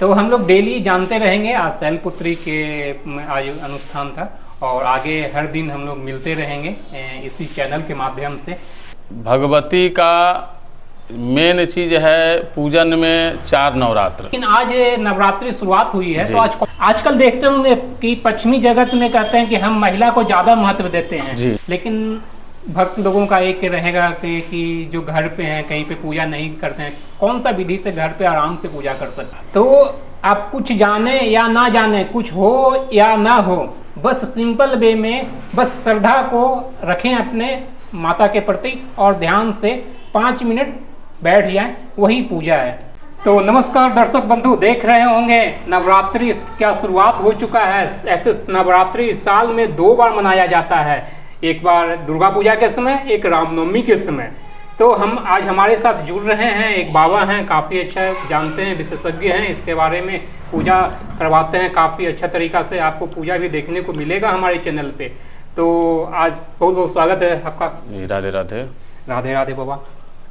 तो हम लोग डेली जानते रहेंगे। आज शैलपुत्री के आज अनुष्ठान था और आगे हर दिन हम लोग मिलते रहेंगे इसी चैनल के माध्यम से। भगवती का मेन चीज है पूजन में 4 नवरात्र। लेकिन आज नवरात्रि शुरुआत हुई है तो आजकल देखते होंगे कि पश्चिमी जगत में कहते हैं कि हम महिला को ज़्यादा महत्व देते हैं, लेकिन भक्त लोगों का एक रहेगा कि जो घर पे हैं कहीं पे पूजा नहीं करते हैं, कौन सा विधि से घर पे आराम से पूजा कर सकते हैं। तो आप कुछ जाने या ना जाने, कुछ हो या ना हो, बस सिंपल वे में बस श्रद्धा को रखें अपने माता के प्रति और ध्यान से 5 मिनट बैठ जाएं, वही पूजा है। तो नमस्कार दर्शक बंधु, देख रहे होंगे नवरात्रि क्या शुरुआत हो चुका है। ऐसे नवरात्रि साल में 2 बार मनाया जाता है, एक बार दुर्गा पूजा के समय, एक रामनवमी के समय। तो हम आज हमारे साथ जुड़ रहे हैं एक बाबा हैं, काफ़ी अच्छा जानते हैं, विशेषज्ञ हैं इसके बारे में, पूजा करवाते हैं काफ़ी अच्छा तरीका से। आपको पूजा भी देखने को मिलेगा हमारे चैनल पे। तो आज बहुत बहुत स्वागत है आपका। राधे राधे। राधे राधे बाबा।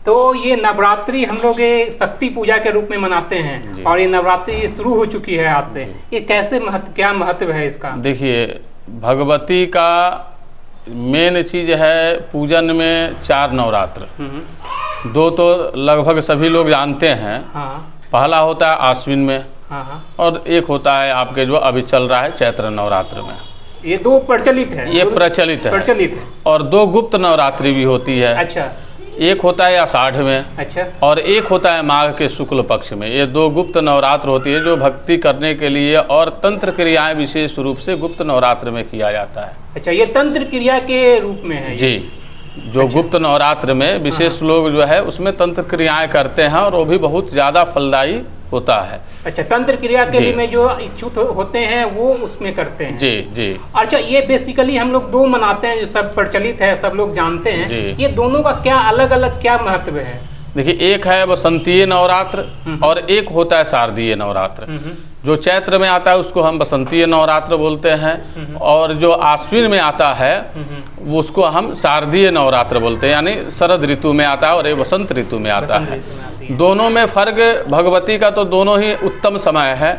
तो ये नवरात्रि हम लोग ये शक्ति पूजा के रूप में मनाते हैं और ये नवरात्रि शुरू हो चुकी है आज से। ये कैसे क्या महत्व है इसका? देखिए, भगवती का मेन चीज है पूजन में 4 नवरात्र। 2 तो लगभग सभी लोग जानते हैं। पहला होता है आश्विन में और एक होता है आपके जो अभी चल रहा है चैत्र नवरात्र में। ये 2 प्रचलित है। ये प्रचलित है और 2 गुप्त नवरात्रि भी होती है। अच्छा। एक होता है आषाढ़ में। अच्छा। और एक होता है माघ के शुक्ल पक्ष में। ये 2 गुप्त नवरात्र होती है जो भक्ति करने के लिए और तंत्र क्रियाएं विशेष रूप से गुप्त नवरात्र में किया जाता है। अच्छा, ये तंत्र क्रिया के रूप में है जी। जो गुप्त नवरात्र में विशेष लोग जो है उसमें तंत्र क्रियाएं करते हैं और वो भी बहुत ज़्यादा फलदायी होता है। अच्छा, तंत्र क्रिया के लिए में जो इच्छुक होते हैं वो उसमें करते हैं। जी जी। अच्छा, ये बेसिकली हम लोग 2 मनाते हैं जो सब प्रचलित है, सब लोग जानते हैं। ये दोनों का क्या अलग अलग क्या महत्व है? देखिए, एक है बसंतीय नवरात्र और एक होता है शारदीय नवरात्र। जो चैत्र में आता है उसको हम बसंतीय नवरात्र बोलते हैं और जो आश्विन में आता है वो उसको हम शारदीय नवरात्र बोलते हैं, यानी शरद ऋतु में आता है और ये वसंत ऋतु में आता है। दोनों में फर्क भगवती का तो दोनों ही उत्तम समय है।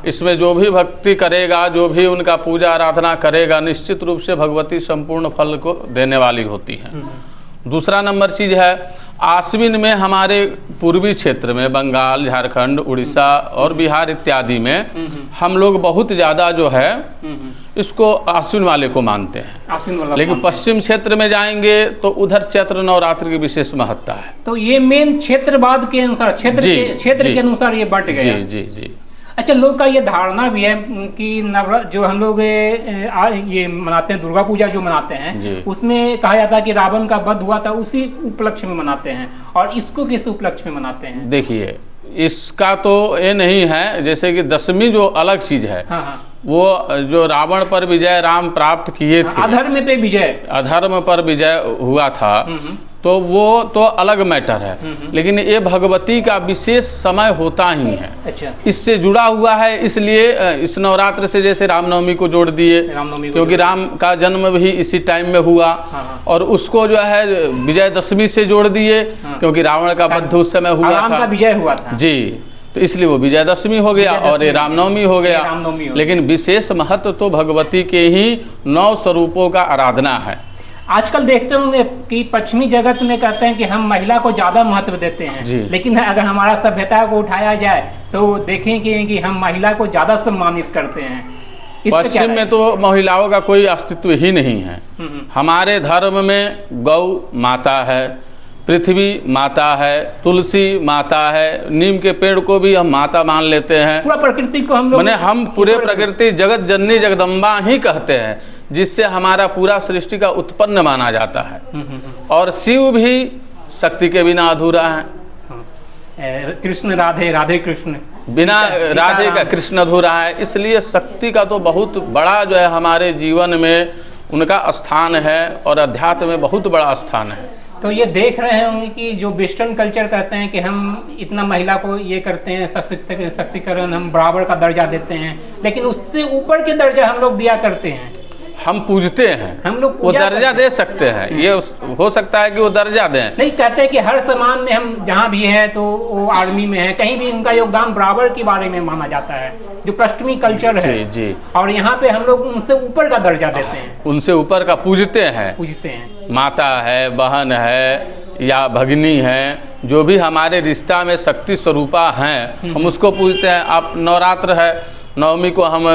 इसमें जो भी भक्ति करेगा, जो भी उनका पूजा आराधना करेगा, निश्चित रूप से भगवती संपूर्ण फल को देने वाली होती है। दूसरा नंबर चीज है आश्विन में हमारे पूर्वी क्षेत्र में बंगाल, झारखंड, उड़ीसा और बिहार इत्यादि में हम लोग बहुत ज़्यादा जो है इसको आश्विन वाले को मानते हैं। लेकिन पश्चिम क्षेत्र में जाएंगे तो उधर चैत्र नवरात्र की विशेष महत्ता है। तो ये मेन क्षेत्रवाद के अनुसार क्षेत्र के अनुसार ये बट गया। जी जी जी। अच्छा, लोग का ये धारणा भी है कि जो हम लोग ये मनाते हैं दुर्गा पूजा जो मनाते हैं उसमें कहा जाता है कि रावण का वध हुआ था, उसी उपलक्ष्य में मनाते हैं। और इसको किस उपलक्ष्य में मनाते हैं? देखिए, इसका तो ये नहीं है, जैसे कि दशमी जो अलग चीज है। वो जो रावण पर विजय राम प्राप्त किए थे, अधर्म पर विजय हुआ था, तो वो तो अलग मैटर है। लेकिन ये भगवती का विशेष समय होता ही है। अच्छा। इससे जुड़ा हुआ है, इसलिए इस नवरात्र से जैसे रामनवमी को जोड़ दिए, क्योंकि राम का जन्म भी इसी टाइम में हुआ। और उसको जो है विजयदशमी से जोड़ दिए, क्योंकि रावण का वध उस समय हुआ था, विजय हुआ था जी। तो इसलिए वो विजयदशमी हो गया और ये रामनवमी हो गया। लेकिन विशेष महत्व तो भगवती के ही 9 स्वरूपों का आराधना है। आजकल देखते होंगे कि पश्चिमी जगत में कहते हैं कि हम महिला को ज़्यादा महत्व देते हैं, लेकिन अगर हमारा सभ्यता को उठाया जाए तो देखेंगे कि हम महिला को ज़्यादा सम्मानित करते हैं। पश्चिम में तो महिलाओं का कोई अस्तित्व ही नहीं है। हमारे धर्म में गौ माता है, पृथ्वी माता है, तुलसी माता है, नीम के पेड़ को भी हम माता मान लेते हैं। पूरा प्रकृति को हम लोग हम पूरे प्रकृति जगत जननी जगदम्बा ही कहते हैं, जिससे हमारा पूरा सृष्टि का उत्पन्न माना जाता है। और शिव भी शक्ति के बिना अधूरा है। कृष्ण राधे, राधे कृष्ण, बिना राधे का कृष्ण अधूरा है। इसलिए शक्ति का तो बहुत बड़ा जो है हमारे जीवन में उनका स्थान है और अध्यात्म में बहुत बड़ा स्थान है। तो ये देख रहे होंगे कि जो वेस्टर्न कल्चर कहते हैं कि हम इतना महिला को ये करते हैं, सशक्तिकरण, हम बराबर का दर्जा देते हैं, लेकिन उससे ऊपर के दर्जा हम लोग दिया करते हैं। हम पूजते हैं, हम लोग वो पूजा दर्जा दे सकते हैं, ये हो सकता है कि वो दर्जा दें। नहीं, कहते हैं कि हर सम्मान में हम जहाँ भी है तो वो आर्मी में है, कहीं भी उनका योगदान बराबर के बारे में माना जाता है, जो पश्चिमी कल्चर है। जी जी। और यहाँ पे हम लोग उनसे ऊपर का दर्जा देते हैं, उनसे ऊपर का पूजते हैं। माता है, बहन है या भगिनी है, जो भी हमारे रिश्ता में शक्ति स्वरूपा हैं, हम उसको पूजते हैं। आप नवरात्र है, नवमी को हम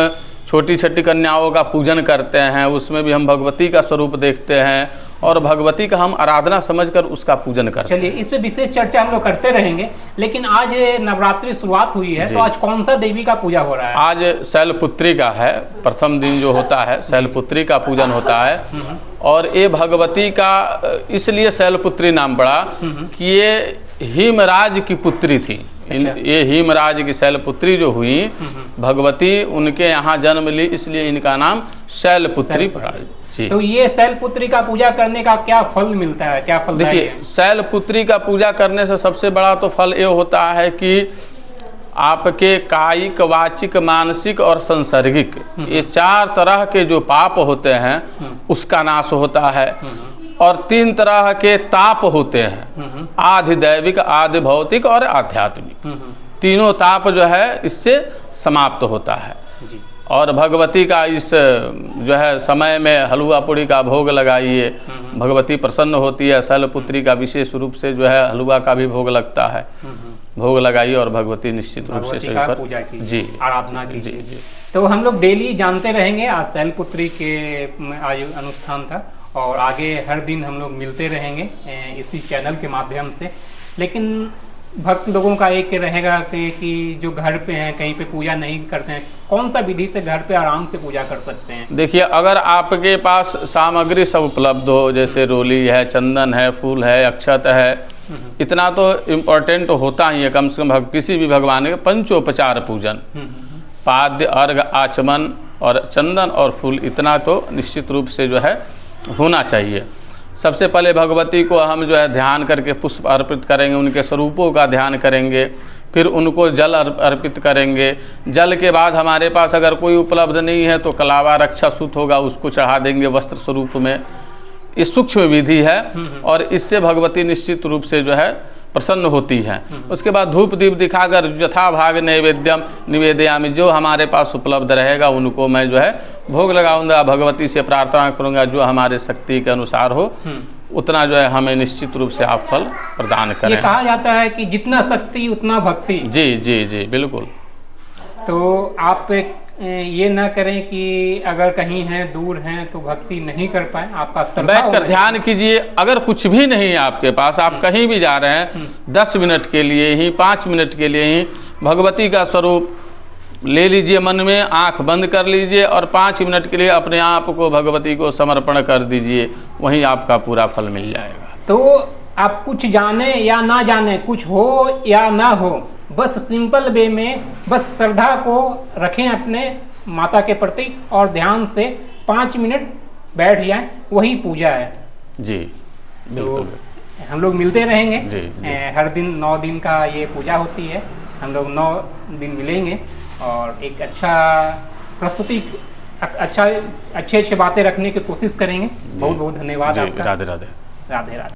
छोटी छोटी कन्याओं का पूजन करते हैं, उसमें भी हम भगवती का स्वरूप देखते हैं और भगवती का हम आराधना समझकर उसका पूजन करते हैं। चलिए, इस पे विशेष चर्चा हम लोग करते रहेंगे, लेकिन आज नवरात्रि शुरुआत हुई है, तो आज कौन सा देवी का पूजा हो रहा है? आज शैलपुत्री का है, प्रथम दिन जो होता है शैलपुत्री का पूजन होता है। और ये भगवती का इसलिए शैलपुत्री नाम पड़ा कि ये हिमराज की पुत्री थी। ये हिमराज की शैलपुत्री जो हुई भगवती, उनके यहाँ जन्म ली, इसलिए इनका नाम शैलपुत्री पड़ा। जी। तो ये शैलपुत्री का पूजा करने का क्या फल मिलता है, क्या फल? देखिए, शैलपुत्री का पूजा करने से सबसे बड़ा तो फल ये होता है कि आपके कायिक, वाचिक, मानसिक और सांसर्गिक, ये 4 तरह के जो पाप होते हैं उसका नाश होता है। और 3 तरह के ताप होते हैं, आधि दैविक, आधि भौतिक और आध्यात्मिक। तीनों ताप जो है इससे समाप्त होता है। और भगवती का इस जो है समय में हलवा पूड़ी का भोग लगाइए, भगवती प्रसन्न होती है। शैलपुत्री का विशेष रूप से जो है हलवा का भी भोग लगता है, भोग लगाइए और भगवती निश्चित रूप से पूजा की, जी, आराधना की। जी जी। तो हम लोग डेली जानते रहेंगे, आज शैलपुत्री के आज अनुष्ठान था और आगे हर दिन हम लोग मिलते रहेंगे इसी चैनल के माध्यम से। लेकिन भक्त लोगों का एक रहेगा कि जो घर पे हैं, कहीं पे पूजा नहीं करते हैं, कौन सा विधि से घर पे आराम से पूजा कर सकते हैं? देखिए, अगर आपके पास सामग्री सब उपलब्ध हो, जैसे रोली है, चंदन है, फूल है, अक्षत है, इतना तो इम्पोर्टेंट होता ही है। कम से कम किसी भी भगवान के पंचोपचार पूजन, पाद्य, अर्घ, आचमन और चंदन और फूल, इतना तो निश्चित रूप से जो है होना चाहिए। सबसे पहले भगवती को हम जो है ध्यान करके पुष्प अर्पित करेंगे, उनके स्वरूपों का ध्यान करेंगे, फिर उनको जल अर्पित करेंगे। जल के बाद हमारे पास अगर कोई उपलब्ध नहीं है तो कलावा रक्षा सूत होगा, उसको चढ़ा देंगे वस्त्र स्वरूप में। ये सूक्ष्म विधि है और इससे भगवती निश्चित रूप से जो है प्रसन्न होती हैं। उसके बाद धूप दीप दिखाकर यथा भाग नैवेद्यम निवेदयामि, जो हमारे पास उपलब्ध रहेगा उनको मैं जो है भोग लगाऊंगा। भगवती से प्रार्थना करूंगा जो हमारे शक्ति के अनुसार हो उतना जो है हमें निश्चित रूप से आप फल प्रदान करें। ये कहा जाता है कि जितना शक्ति उतना भक्ति। जी जी जी, बिल्कुल। तो आप ये ना करें कि अगर कहीं हैं, दूर हैं, तो भक्ति नहीं कर पाए, आपका बैठकर ध्यान कीजिए। अगर कुछ भी नहीं है आपके पास, आप कहीं भी जा रहे हैं, 10 मिनट के लिए ही, 5 मिनट के लिए ही भगवती का स्वरूप ले लीजिए मन में, आंख बंद कर लीजिए और 5 मिनट के लिए अपने आप को भगवती को समर्पण कर दीजिए, वहीं आपका पूरा फल मिल जाएगा। तो आप कुछ जाने या ना जाने, कुछ हो या ना हो, बस सिंपल वे में बस श्रद्धा को रखें अपने माता के प्रति और ध्यान से 5 मिनट बैठ जाएं, वही पूजा है। जी, बिल्कुल। तो हम लोग मिलते रहेंगे। जी। हर दिन 9 दिन का ये पूजा होती है, हम लोग 9 दिन मिलेंगे और एक अच्छा प्रस्तुति, अच्छे बातें रखने की कोशिश करेंगे। बहुत बहुत धन्यवाद आपका। राधे राधे। राधे राधे।